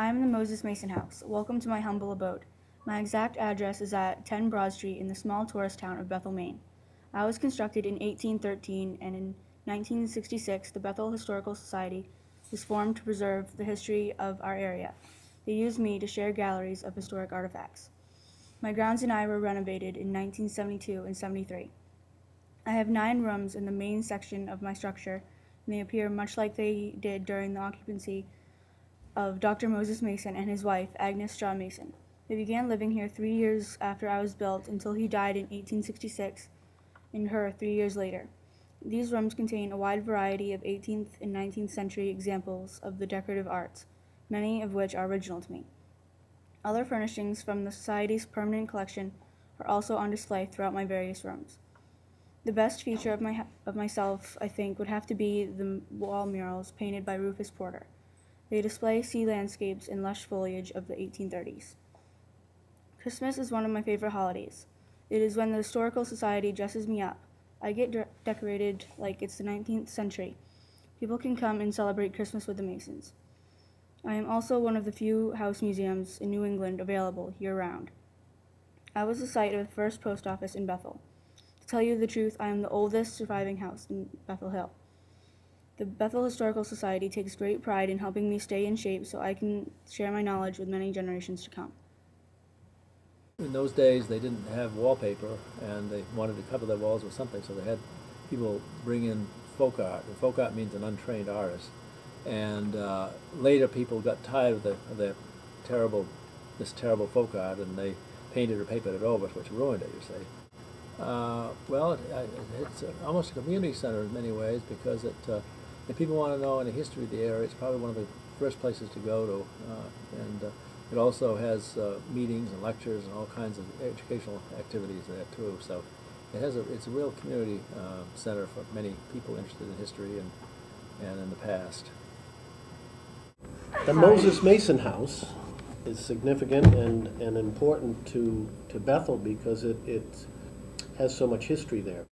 I am in the Moses Mason House. Welcome to my humble abode. My exact address is at 10 Broad Street in the small tourist town of Bethel, Maine. I was constructed in 1813, and in 1966, the Bethel Historical Society was formed to preserve the history of our area. They used me to share galleries of historic artifacts. My grounds and I were renovated in 1972 and 73. I have 9 rooms in the main section of my structure, and they appear much like they did during the occupancy of Dr. Moses Mason and his wife, Agnes Straw Mason. They began living here 3 years after I was built until he died in 1866 and her 3 years later. These rooms contain a wide variety of 18th and 19th century examples of the decorative arts, many of which are original to me. Other furnishings from the Society's permanent collection are also on display throughout my various rooms. The best feature of myself, I think, would have to be the wall murals painted by Rufus Porter. They display sea landscapes and lush foliage of the 1830s. Christmas is one of my favorite holidays. It is when the Historical Society dresses me up. I get decorated like it's the 19th century. People can come and celebrate Christmas with the Masons. I am also one of the few house museums in New England available year-round. I was the site of the first post office in Bethel. To tell you the truth, I am the oldest surviving house in Bethel Hill. The Bethel Historical Society takes great pride in helping me stay in shape so I can share my knowledge with many generations to come. In those days, they didn't have wallpaper, and they wanted to cover their walls with something, so they had people bring in folk art. And folk art means an untrained artist. And later, people got tired of this terrible folk art, and they painted or papered it over, which ruined it, you see. Well, it's almost a community center in many ways, because if people want to know any history of the area, it's probably one of the first places to go to. And it also has meetings and lectures and all kinds of educational activities there too. So it's a real community center for many people interested in history and in the past. The Moses Mason House is significant and important to Bethel because it has so much history there.